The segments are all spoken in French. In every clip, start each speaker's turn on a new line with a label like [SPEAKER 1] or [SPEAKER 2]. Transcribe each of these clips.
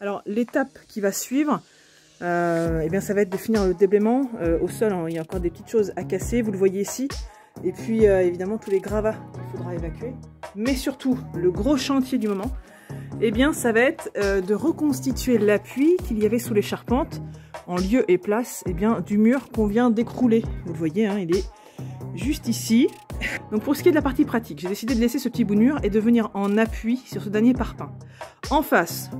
[SPEAKER 1] Alors l'étape qui va suivre, eh bien, ça va être de finir le déblaiement. Au sol, hein, il y a encore des petites choses à casser, vous le voyez ici. Et puis évidemment tous les gravats qu'il faudra évacuer. Mais surtout, le gros chantier du moment, eh bien, ça va être de reconstituer l'appui qu'il y avait sous les charpentes en lieu et place du mur qu'on vient d'écrouler. Vous le voyez, hein, il est juste ici. Donc pour ce qui est de la partie pratique, j'ai décidé de laisser ce petit bout de mur et de venir en appui sur ce dernier parpaing. En face,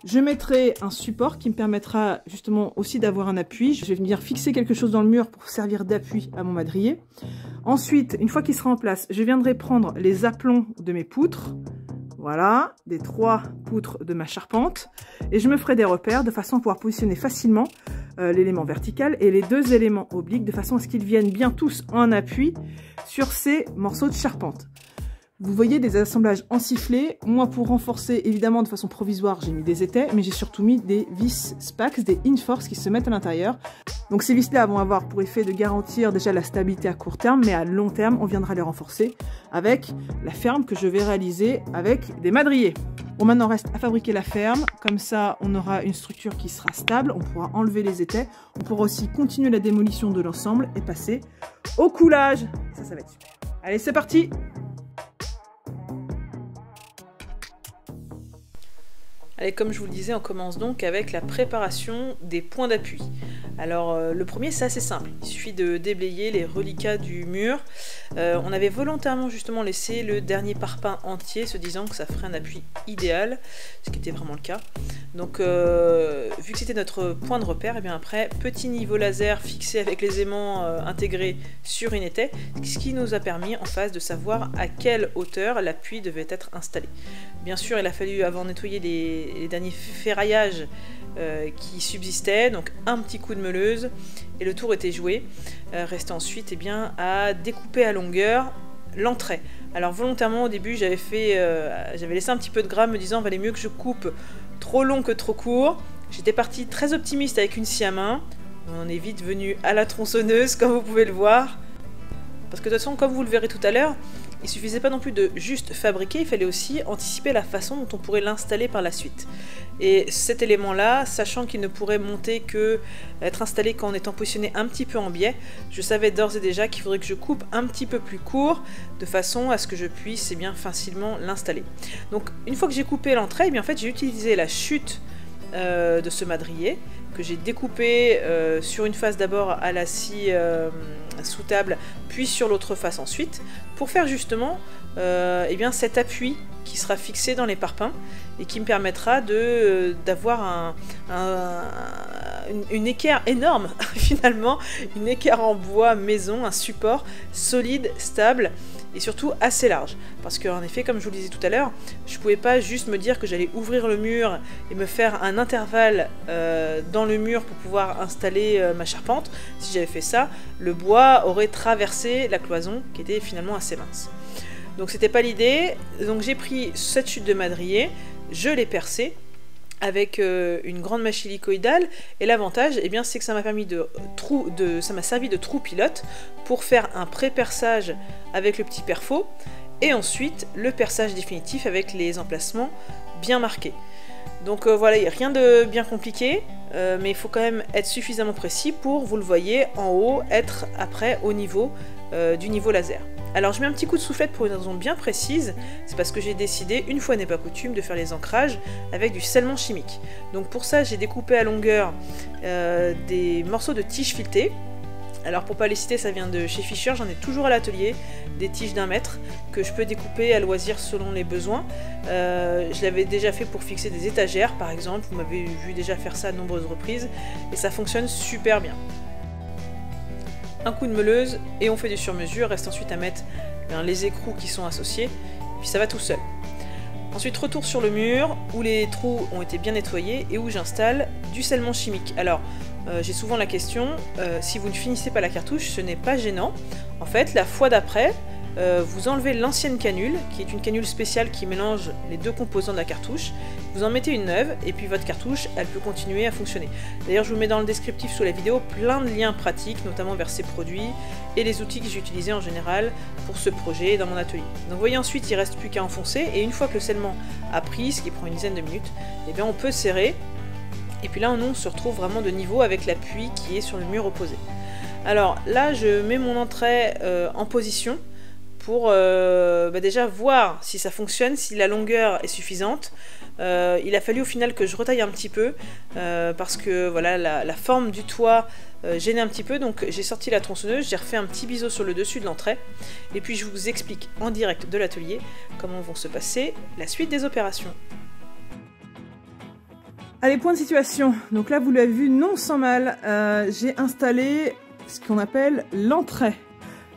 [SPEAKER 1] je mettrai un support qui me permettra justement aussi d'avoir un appui. Je vais venir fixer quelque chose dans le mur pour servir d'appui à mon madrier. Ensuite, une fois qu'il sera en place, je viendrai prendre les aplombs de mes poutres. Voilà, des 3 poutres de ma charpente. Et je me ferai des repères de façon à pouvoir positionner facilement l'élément vertical et les 2 éléments obliques de façon à ce qu'ils viennent bien tous en appui sur ces morceaux de charpente. Vous voyez des assemblages en sifflet. Moi, pour renforcer, évidemment, de façon provisoire, j'ai mis des étais, mais j'ai surtout mis des vis Spax, des Inforce qui se mettent à l'intérieur. Donc ces vis-là vont avoir pour effet de garantir déjà la stabilité à court terme, mais à long terme, on viendra les renforcer avec la ferme que je vais réaliser avec des madriers. Bon, maintenant, reste à fabriquer la ferme. Comme ça, on aura une structure qui sera stable. On pourra enlever les étais. On pourra aussi continuer la démolition de l'ensemble et passer au coulage. Ça va être super. Allez, c'est parti! Allez, comme je vous le disais, on commence donc avec la préparation des points d'appui. Alors le premier, c'est assez simple, il suffit de déblayer les reliquats du mur. On avait volontairement justement laissé le dernier parpaing entier, se disant que ça ferait un appui idéal, ce qui était vraiment le cas. Donc vu que c'était notre point de repère, et bien après, petit niveau laser fixé avec les aimants intégrés sur une étai, ce qui nous a permis en face de savoir à quelle hauteur l'appui devait être installé. Bien sûr, il a fallu avant nettoyer les derniers ferraillages qui subsistaient, donc un petit coup de meuleuse et le tour était joué. Restait ensuite à découper à longueur l'entrée. Alors volontairement au début j'avais laissé un petit peu de gras me disant valait mieux que je coupe trop long que trop court. J'étais partie très optimiste avec une scie à main. On est vite venu à la tronçonneuse comme vous pouvez le voir. Parce que de toute façon, comme vous le verrez tout à l'heure, il suffisait pas non plus de juste fabriquer, il fallait aussi anticiper la façon dont on pourrait l'installer par la suite. Et cet élément-là, sachant qu'il ne pourrait monter que être installé qu'en étant positionné un petit peu en biais, je savais d'ores et déjà qu'il faudrait que je coupe un petit peu plus court, de façon à ce que je puisse facilement l'installer. Donc une fois que j'ai coupé l'entrée, en fait j'ai utilisé la chute de ce madrier, que j'ai découpé sur une face d'abord à la scie sous table, puis sur l'autre face ensuite, pour faire justement cet appui qui sera fixé dans les parpaings et qui me permettra d'avoir une équerre énorme, finalement, une équerre en bois maison, un support solide, stable et surtout assez large. Parce qu'en effet, comme je vous le disais tout à l'heure, je pouvais pas juste me dire que j'allais ouvrir le mur et me faire un intervalle dans le mur pour pouvoir installer ma charpente. Si j'avais fait ça, le bois aurait traversé la cloison qui était finalement assez mince. Donc c'était pas l'idée, donc j'ai pris cette chute de madrier, je l'ai percée avec une grande mâche hélicoïdale et l'avantage c'est que ça m'a permis ça m'a servi de trou pilote pour faire un pré-perçage avec le petit perfo et ensuite le perçage définitif avec les emplacements bien marqués. Donc voilà, il n'y a rien de bien compliqué, mais il faut quand même être suffisamment précis pour, vous le voyez, en haut, être après au niveau du niveau laser. Alors je mets un petit coup de soufflette pour une raison bien précise, c'est parce que j'ai décidé, une fois n'est pas coutume, de faire les ancrages avec du scellement chimique. Donc pour ça j'ai découpé à longueur des morceaux de tiges filetées. Alors pour pas les citer, ça vient de chez Fischer, j'en ai toujours à l'atelier, des tiges d'1 mètre que je peux découper à loisir selon les besoins. Je l'avais déjà fait pour fixer des étagères par exemple, vous m'avez vu déjà faire ça à de nombreuses reprises, et ça fonctionne super bien. Un coup de meuleuse et on fait du sur-mesure, reste ensuite à mettre les écrous qui sont associés, puis ça va tout seul. Ensuite retour sur le mur où les trous ont été bien nettoyés et où j'installe du scellement chimique. Alors j'ai souvent la question, si vous ne finissez pas la cartouche, ce n'est pas gênant. En fait, la fois d'après, vous enlevez l'ancienne canule, qui est une canule spéciale qui mélange les deux composants de la cartouche, vous en mettez une neuve, et puis votre cartouche, elle peut continuer à fonctionner. D'ailleurs, je vous mets dans le descriptif sous la vidéo plein de liens pratiques, notamment vers ces produits, et les outils que j'ai utilisés en général pour ce projet dans mon atelier. Donc vous voyez, ensuite, il ne reste plus qu'à enfoncer, et une fois que le scellement a pris, ce qui prend une dizaine de minutes, eh bien on peut serrer, et puis là, on se retrouve vraiment de niveau avec l'appui qui est sur le mur opposé. Alors là, je mets mon entrée en position, pour déjà voir si ça fonctionne, si la longueur est suffisante. Il a fallu au final que je retaille un petit peu parce que voilà, la forme du toit gênait un petit peu, donc j'ai sorti la tronçonneuse, j'ai refait un petit biseau sur le dessus de l'entrée et puis je vous explique en direct de l'atelier comment vont se passer la suite des opérations.
[SPEAKER 2] Allez, point de situation. Donc là, vous l'avez vu, non sans mal, j'ai installé ce qu'on appelle l'entrée.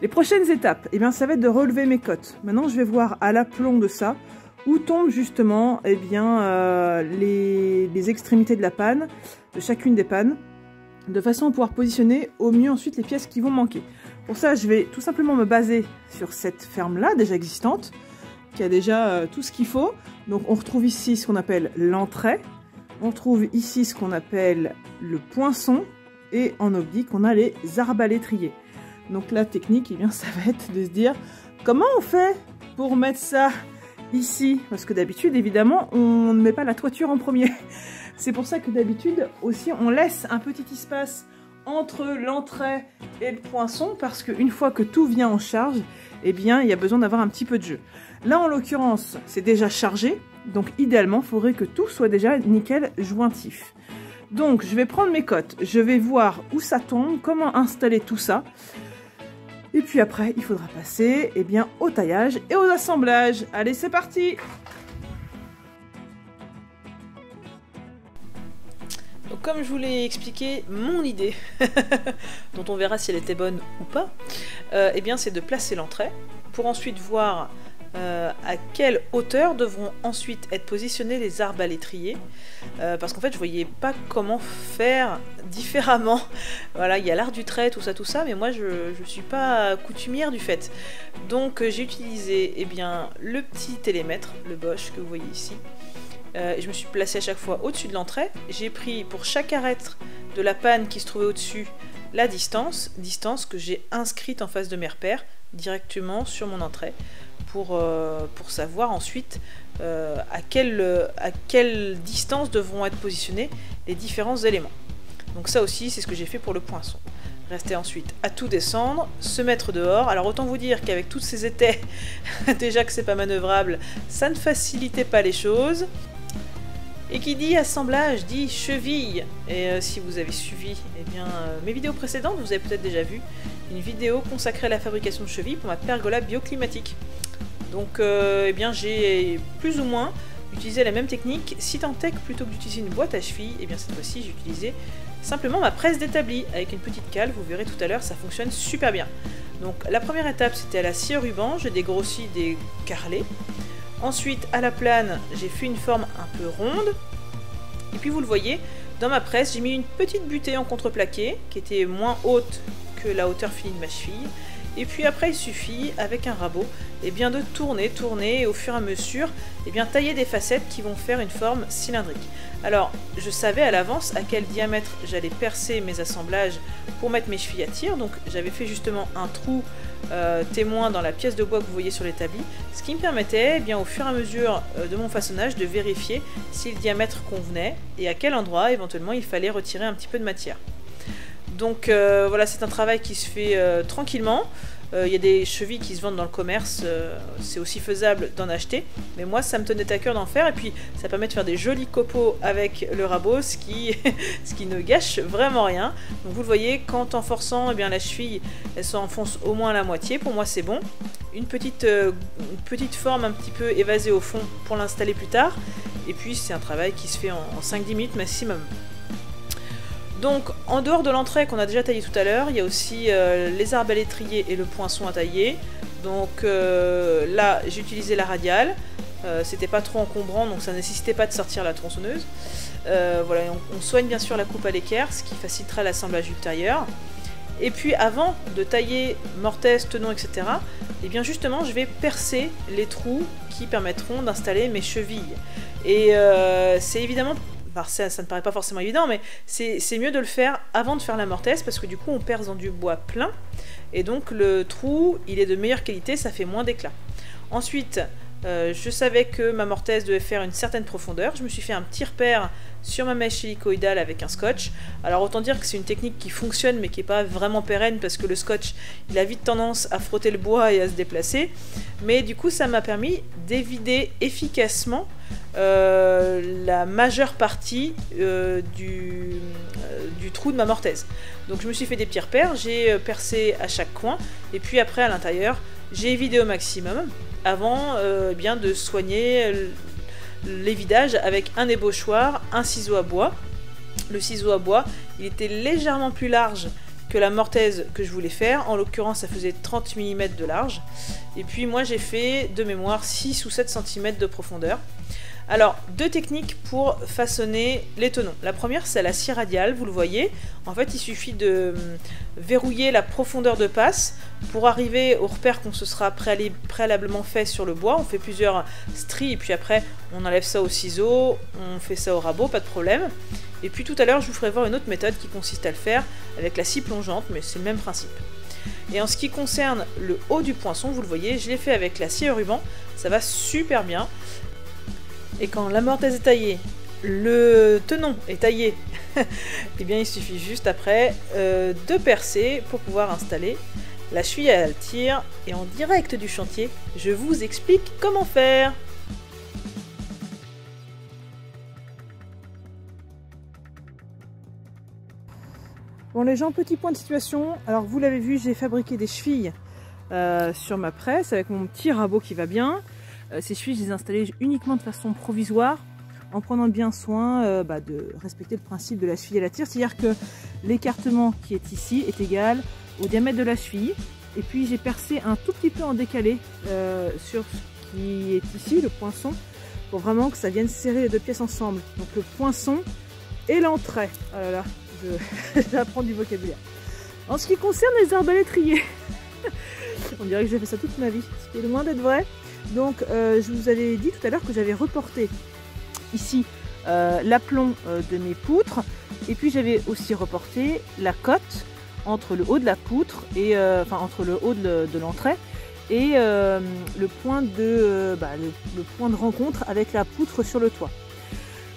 [SPEAKER 2] Les prochaines étapes, eh bien, ça va être de relever mes cotes. Maintenant, je vais voir à l'aplomb de ça où tombent justement eh bien, les extrémités de la panne, de chacune des pannes, de façon à pouvoir positionner au mieux ensuite les pièces qui vont manquer. Pour ça, je vais tout simplement me baser sur cette ferme-là, déjà existante, qui a déjà tout ce qu'il faut. Donc, on retrouve ici ce qu'on appelle l'entrée, on trouve ici ce qu'on appelle le poinçon, et en oblique, on a les arbalétriers. Donc la technique, eh bien, ça va être de se dire comment on fait pour mettre ça ici. Parce que d'habitude, évidemment, on ne met pas la toiture en premier. C'est pour ça que d'habitude aussi, on laisse un petit espace entre l'entrée et le poinçon. Parce qu'une fois que tout vient en charge, eh bien, il y a besoin d'avoir un petit peu de jeu. Là, en l'occurrence, c'est déjà chargé. Donc idéalement, il faudrait que tout soit déjà nickel jointif. Donc, je vais prendre mes cotes. Je vais voir où ça tombe, comment installer tout ça. Et puis après, il faudra passer eh bien, au taillage et aux assemblages. Allez, c'est parti!
[SPEAKER 1] Donc, comme je vous l'ai expliqué, mon idée, dont on verra si elle était bonne ou pas, eh bien, c'est de placer l'entrée pour ensuite voir à quelle hauteur devront ensuite être positionnés les arbalétriers, parce qu'en fait je voyais pas comment faire différemment. Voilà, il y a l'art du trait, tout ça, mais moi je suis pas coutumière du fait. Donc j'ai utilisé eh bien, le petit télémètre, le Bosch que vous voyez ici. Je me suis placée à chaque fois au-dessus de l'entrée. J'ai pris pour chaque arête de la panne qui se trouvait au-dessus la distance que j'ai inscrite en face de mes repères directement sur mon entrée. Pour savoir ensuite à quelle distance devront être positionnés les différents éléments. Donc ça aussi, c'est ce que j'ai fait pour le poinçon. Rester ensuite à tout descendre, se mettre dehors. Alors autant vous dire qu'avec tous ces étais, déjà que c'est pas manœuvrable, ça ne facilitait pas les choses. Et qui dit assemblage dit cheville. Et si vous avez suivi eh bien, mes vidéos précédentes, vous avez peut-être déjà vu une vidéo consacrée à la fabrication de chevilles pour ma pergola bioclimatique. Donc eh bien, j'ai plus ou moins utilisé la même technique, si tant est que plutôt que d'utiliser une boîte à chevilles, eh bien cette fois-ci j'ai utilisé simplement ma presse d'établi avec une petite cale. Vous verrez tout à l'heure, ça fonctionne super bien. Donc la première étape, c'était à la scie ruban, j'ai dégrossi des carrelés. Ensuite, à la plane, j'ai fait une forme un peu ronde. Et puis vous le voyez, dans ma presse, j'ai mis une petite butée en contreplaqué qui était moins haute que la hauteur finie de ma cheville. Et puis après, il suffit, avec un rabot, eh bien, de tourner, et au fur et à mesure, eh bien, tailler des facettes qui vont faire une forme cylindrique. Alors, je savais à l'avance à quel diamètre j'allais percer mes assemblages pour mettre mes chevilles à tir. Donc, j'avais fait justement un trou témoin dans la pièce de bois que vous voyez sur l'établi, ce qui me permettait, eh bien, au fur et à mesure de mon façonnage, de vérifier si le diamètre convenait et à quel endroit, éventuellement, il fallait retirer un petit peu de matière. Donc voilà, c'est un travail qui se fait tranquillement. Il y a des chevilles qui se vendent dans le commerce, c'est aussi faisable d'en acheter. Mais moi, ça me tenait à cœur d'en faire. Et puis, ça permet de faire des jolis copeaux avec le rabot, ce qui ne gâche vraiment rien. Donc vous le voyez, quand en forçant, eh bien, la cheville, elle s'enfonce au moins à la moitié. Pour moi, c'est bon. Une petite forme un petit peu évasée au fond pour l'installer plus tard. Et puis, c'est un travail qui se fait en 5-10 minutes maximum. Donc, en dehors de l'entrée qu'on a déjà taillé tout à l'heure, il y a aussi les arbalétriers et le poinçon à tailler. Donc là, j'ai utilisé la radiale. C'était pas trop encombrant, donc ça nécessitait pas de sortir la tronçonneuse. Voilà, on soigne bien sûr la coupe à l'équerre, ce qui facilitera l'assemblage ultérieur. Et puis avant de tailler mortaise, tenon, etc., et bien justement je vais percer les trous qui permettront d'installer mes chevilles. Et c'est évidemment, ça ne paraît pas forcément évident, mais c'est mieux de le faire avant de faire la mortaise, parce que du coup on perce dans du bois plein, et donc le trou il est de meilleure qualité, ça fait moins d'éclat. Ensuite, je savais que ma mortaise devait faire une certaine profondeur, je me suis fait un petit repère sur ma mèche hélicoïdale avec un scotch. Alors autant dire que c'est une technique qui fonctionne mais qui n'est pas vraiment pérenne, parce que le scotch il a vite tendance à frotter le bois et à se déplacer, mais du coup ça m'a permis d'évider efficacement la majeure partie du trou de ma mortaise. Donc je me suis fait des petits repères, j'ai percé à chaque coin, et puis après à l'intérieur j'ai évidé au maximum avant bien de soigner les vidages avec un ébauchoir, un ciseau à bois. Le ciseau à bois, il était légèrement plus large que la mortaise que je voulais faire. En l'occurrence, ça faisait 30 mm de large. Et puis moi, j'ai fait de mémoire 6 ou 7 cm de profondeur. Alors, deux techniques pour façonner les tenons. La première, c'est la scie radiale, vous le voyez. En fait, il suffit de verrouiller la profondeur de passe pour arriver au repère qu'on se sera préalablement fait sur le bois. On fait plusieurs stries et puis après, on enlève ça au ciseau, on fait ça au rabot, pas de problème. Et puis tout à l'heure, je vous ferai voir une autre méthode qui consiste à le faire avec la scie plongeante, mais c'est le même principe. Et en ce qui concerne le haut du poinçon, vous le voyez, je l'ai fait avec la scie à ruban, ça va super bien. Et quand la mortaise est taillée, le tenon est taillé, et bien il suffit juste après de percer pour pouvoir installer la cheville à tir. Et en direct du chantier, je vous explique comment faire.
[SPEAKER 2] Bon les gens, petit point de situation. Alors vous l'avez vu, j'ai fabriqué des chevilles sur ma presse avec mon petit rabot qui va bien. Ces chevilles, je les ai installées uniquement de façon provisoire, en prenant bien soin de respecter le principe de la cheville à la tire, c'est-à-dire que l'écartement qui est ici est égal au diamètre de la cheville. Et puis j'ai percé un tout petit peu en décalé sur ce qui est ici, le poinçon, pour vraiment que ça vienne serrer les deux pièces ensemble. Donc le poinçon et l'entrée. Oh là là, j'apprends du vocabulaire. En ce qui concerne les arbalétriers, on dirait que j'ai fait ça toute ma vie, ce qui est loin d'être vrai. Donc je vous avais dit tout à l'heure que j'avais reporté ici l'aplomb de mes poutres, et puis j'avais aussi reporté la cote entre le haut de la poutre et entre le haut de l'entrée et le point de rencontre avec la poutre sur le toit.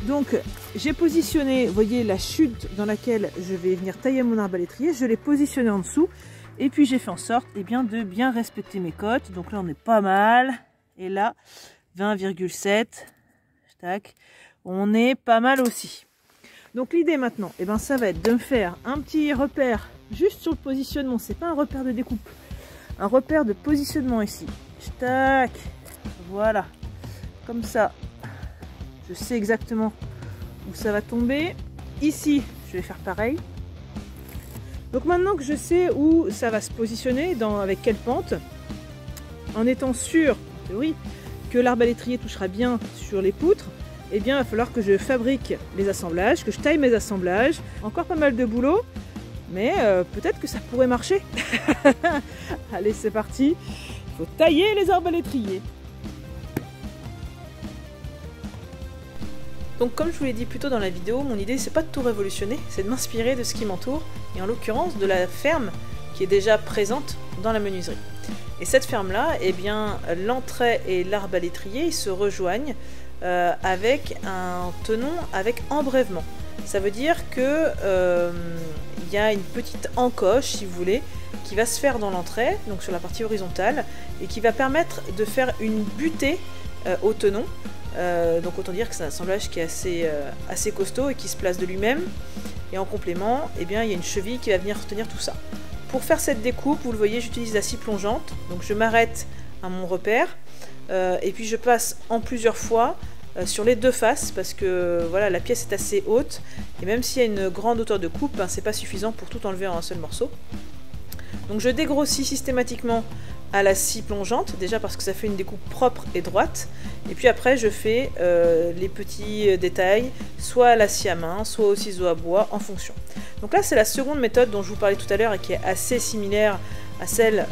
[SPEAKER 2] Donc j'ai positionné, vous voyez la chute dans laquelle je vais venir tailler mon arbalétrier, je l'ai positionné en dessous, et puis j'ai fait en sorte de bien respecter mes cotes. Donc là on est pas mal, et là 20,7, tac, on est pas mal aussi. Donc l'idée maintenant, ça va être de me faire un petit repère juste sur le positionnement. C'est pas un repère de découpe, un repère de positionnement ici. Tac, voilà, comme ça. Je sais exactement où ça va tomber. Ici, je vais faire pareil. Donc maintenant que je sais où ça va se positionner, avec quelle pente, en étant sûr, en théorie, que l'arbalétrier touchera bien sur les poutres, il va falloir que je fabrique les assemblages, que je taille mes assemblages. Encore pas mal de boulot, mais peut-être que ça pourrait marcher. Allez, c'est parti. Il faut tailler les arbalétriers.
[SPEAKER 1] Donc comme je vous l'ai dit plus tôt dans la vidéo, mon idée c'est pas de tout révolutionner, c'est de m'inspirer de ce qui m'entoure, et en l'occurrence de la ferme qui est déjà présente dans la menuiserie. Et cette ferme là, l'entrée et l'arbalétrier se rejoignent avec un tenon avec embrèvement. Ça veut dire que y a une petite encoche, si vous voulez, qui va se faire dans l'entrée, donc sur la partie horizontale, et qui va permettre de faire une butée au tenon. Donc autant dire que c'est un assemblage qui est assez costaud et qui se place de lui-même. Et en complément, il y a une cheville qui va venir retenir tout ça. Pour faire cette découpe, vous le voyez, j'utilise la scie plongeante. Donc je m'arrête à mon repère et puis je passe en plusieurs fois sur les deux faces, parce que voilà, la pièce est assez haute et même s'il y a une grande hauteur de coupe, c'est pas suffisant pour tout enlever en un seul morceau. Donc je dégrossis systématiquement à la scie plongeante, déjà parce que ça fait une découpe propre et droite. Et puis après, je fais les petits détails, soit à la scie à main, soit au ciseau à bois, en fonction. Donc là, c'est la seconde méthode dont je vous parlais tout à l'heure et qui est assez similaire à celle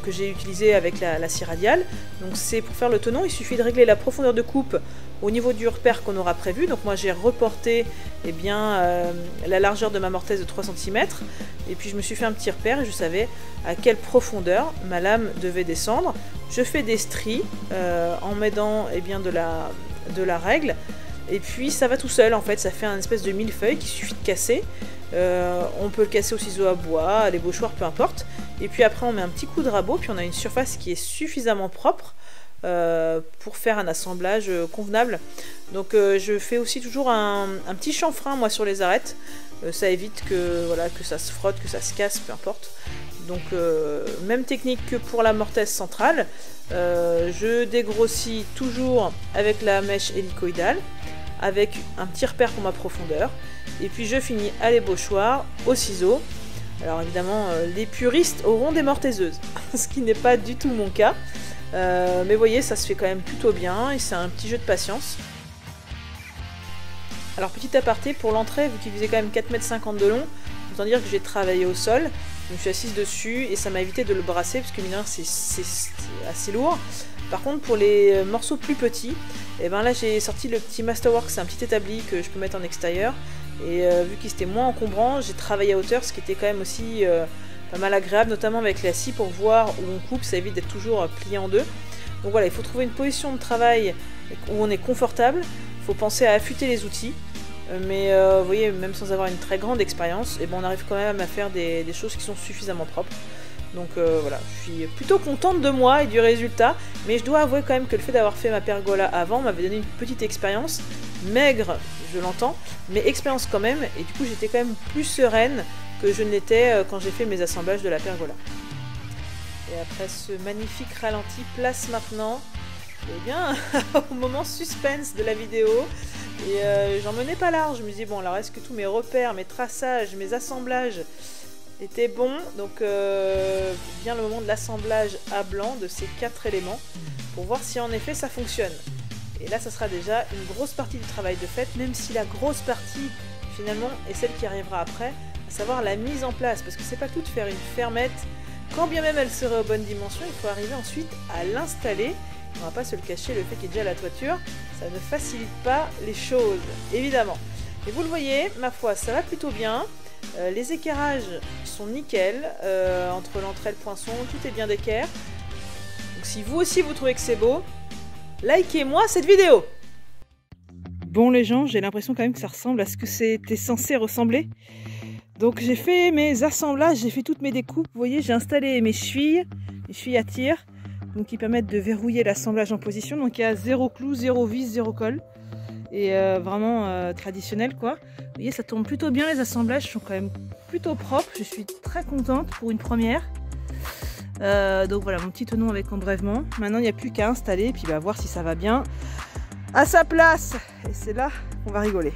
[SPEAKER 1] que j'ai utilisée avec la scie radiale. Donc c'est pour faire le tenon, il suffit de régler la profondeur de coupe au niveau du repère qu'on aura prévu. Donc moi j'ai reporté la largeur de ma mortaise de 3 cm et puis je me suis fait un petit repère et je savais à quelle profondeur ma lame devait descendre. Je fais des stries en m'aidant de la règle et puis ça va tout seul en fait, ça fait un espèce de millefeuille qu'il suffit de casser. On peut le casser au ciseau à bois, à l'ébauchoir, peu importe. Et puis après on met un petit coup de rabot, puis on a une surface qui est suffisamment propre pour faire un assemblage convenable. Donc je fais aussi toujours un petit chanfrein moi sur les arêtes. Ça évite que ça se frotte, que ça se casse, peu importe. Donc même technique que pour la mortaise centrale. Je dégrossis toujours avec la mèche hélicoïdale, avec un petit repère pour ma profondeur. Et puis je finis à l'ébauchoir, au ciseau. Alors évidemment, les puristes auront des mortaiseuses, ce qui n'est pas du tout mon cas. Mais vous voyez, ça se fait quand même plutôt bien et c'est un petit jeu de patience. Alors petit aparté, pour l'entrée, vu qu'il faisait quand même 4,50 m de long, autant dire que j'ai travaillé au sol. Je me suis assise dessus et ça m'a évité de le brasser parce que mine de rien, c'est assez lourd. Par contre, pour les morceaux plus petits, et ben là j'ai sorti le petit Masterwork, c'est un petit établi que je peux mettre en extérieur. Et vu qu'il était moins encombrant, j'ai travaillé à hauteur, ce qui était quand même aussi pas mal agréable, notamment avec la scie pour voir où on coupe, ça évite d'être toujours plié en deux. Donc voilà, il faut trouver une position de travail où on est confortable, il faut penser à affûter les outils, mais vous voyez, même sans avoir une très grande expérience, et ben on arrive quand même à faire des choses qui sont suffisamment propres. Donc voilà, je suis plutôt contente de moi et du résultat, mais je dois avouer quand même que le fait d'avoir fait ma pergola avant m'avait donné une petite expérience, maigre, je l'entends, mais expérience quand même, et du coup j'étais quand même plus sereine que je ne l'étais quand j'ai fait mes assemblages de la pergola. Et après ce magnifique ralenti, place maintenant au moment suspense de la vidéo. Et j'en menais pas large, je me disais bon alors est-ce que tous mes repères, mes traçages, mes assemblages étaient bons. Donc vient le moment de l'assemblage à blanc de ces 4 éléments pour voir si en effet ça fonctionne. Et là ça sera déjà une grosse partie du travail de fait, même si la grosse partie finalement est celle qui arrivera après, à savoir la mise en place, parce que c'est pas tout de faire une fermette, quand bien même elle serait aux bonnes dimensions, il faut arriver ensuite à l'installer. On va pas se le cacher, le fait qu'il y ait déjà la toiture, ça ne facilite pas les choses, évidemment. Et vous le voyez, ma foi, ça va plutôt bien. Les équerrages sont nickel, entre l'entrée et le poinçon, tout est bien d'équerre. Donc si vous aussi vous trouvez que c'est beau, likez-moi cette vidéo. Bon les gens, j'ai l'impression quand même que ça ressemble à ce que c'était censé ressembler. Donc j'ai fait mes assemblages, j'ai fait toutes mes découpes. Vous voyez, j'ai installé mes chevilles à tir, donc qui permettent de verrouiller l'assemblage en position. Donc il y a 0 clou, 0 vis, 0 colle. Et vraiment traditionnel quoi. Vous voyez, ça tourne plutôt bien, les assemblages sont quand même plutôt propres. Je suis très contente pour une première. Donc voilà mon petit tenon avec embrèvement. Maintenant il n'y a plus qu'à installer et puis voir si ça va bien à sa place. Et c'est là qu'on va rigoler.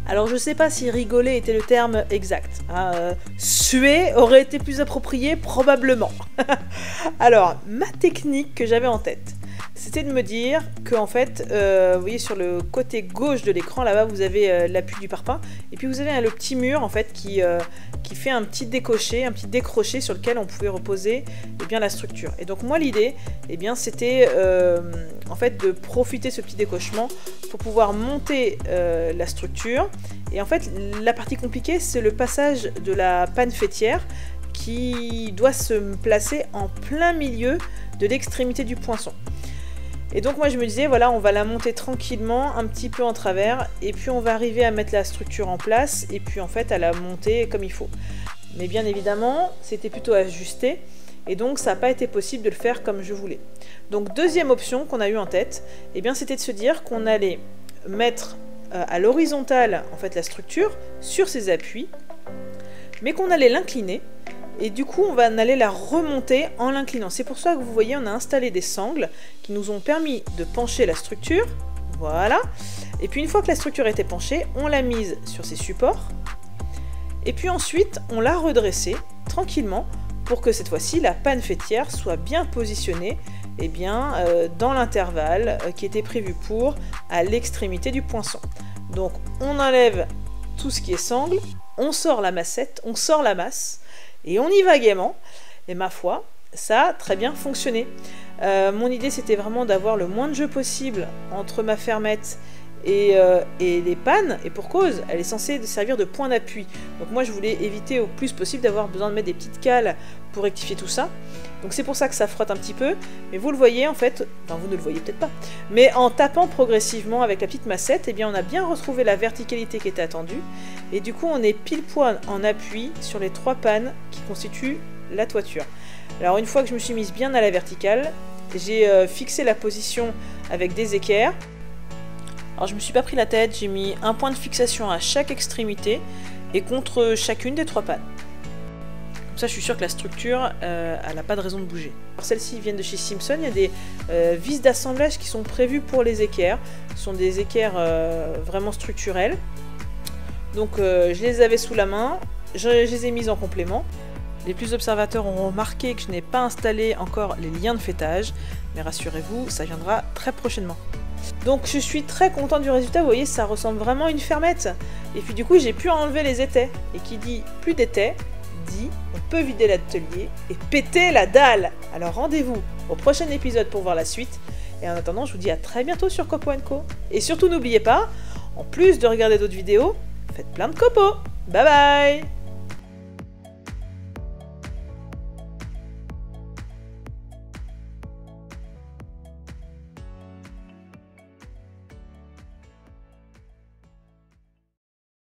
[SPEAKER 1] Alors je sais pas si rigoler était le terme exact. Suer aurait été plus approprié probablement. Alors ma technique que j'avais en tête, c'était de me dire que en fait, vous voyez sur le côté gauche de l'écran là-bas vous avez l'appui du parpaing et puis vous avez le petit mur en fait qui fait un petit décoché, un petit décroché sur lequel on pouvait reposer la structure. Et donc moi l'idée c'était en fait de profiter de ce petit décochement pour pouvoir monter la structure. Et en fait la partie compliquée c'est le passage de la panne fêtière qui doit se placer en plein milieu de l'extrémité du poinçon. Et donc moi je me disais voilà, on va la monter tranquillement un petit peu en travers et puis on va arriver à mettre la structure en place et puis en fait à la monter comme il faut. Mais bien évidemment c'était plutôt ajusté et donc ça n'a pas été possible de le faire comme je voulais. Donc deuxième option qu'on a eu en tête, c'était de se dire qu'on allait mettre à l'horizontale en fait la structure sur ses appuis, mais qu'on allait l'incliner. Et du coup, on va aller la remonter en l'inclinant. C'est pour ça que vous voyez, on a installé des sangles qui nous ont permis de pencher la structure. Voilà. Et puis une fois que la structure était penchée, on l'a mise sur ses supports. Et puis ensuite, on l'a redressée tranquillement pour que cette fois-ci, la panne fêtière soit bien positionnée dans l'intervalle qui était prévu à l'extrémité du poinçon. Donc on enlève tout ce qui est sangle, on sort la massette, on sort la masse, et on y va gaiement. Et ma foi, ça a très bien fonctionné. Mon idée, c'était vraiment d'avoir le moins de jeu possible entre ma fermette et les pannes, et pour cause, elle est censée servir de point d'appui. Donc moi, je voulais éviter au plus possible d'avoir besoin de mettre des petites cales pour rectifier tout ça. Donc c'est pour ça que ça frotte un petit peu, mais vous le voyez en fait, enfin vous ne le voyez peut-être pas, mais en tapant progressivement avec la petite massette, on a bien retrouvé la verticalité qui était attendue, et du coup on est pile poil en appui sur les 3 pannes qui constituent la toiture. Alors une fois que je me suis mise bien à la verticale, j'ai fixé la position avec des équerres. Alors je me suis pas pris la tête, j'ai mis un point de fixation à chaque extrémité et contre chacune des 3 pannes. Comme ça je suis sûre que la structure, elle n'a pas de raison de bouger. Celles-ci viennent de chez Simpson, il y a des vis d'assemblage qui sont prévues pour les équerres. Ce sont des équerres vraiment structurelles. Donc je les avais sous la main, je les ai mises en complément. Les plus observateurs ont remarqué que je n'ai pas installé encore les liens de fêtage, mais rassurez-vous, ça viendra très prochainement. Donc je suis très contente du résultat, vous voyez, ça ressemble vraiment à une fermette. Et puis du coup, j'ai pu enlever les étais. Et qui dit plus d'étais, dit on peut vider l'atelier et péter la dalle. Alors rendez-vous au prochain épisode pour voir la suite. Et en attendant, je vous dis à très bientôt sur Copeaux & Co. Et surtout, n'oubliez pas, en plus de regarder d'autres vidéos, faites plein de copeaux. Bye bye!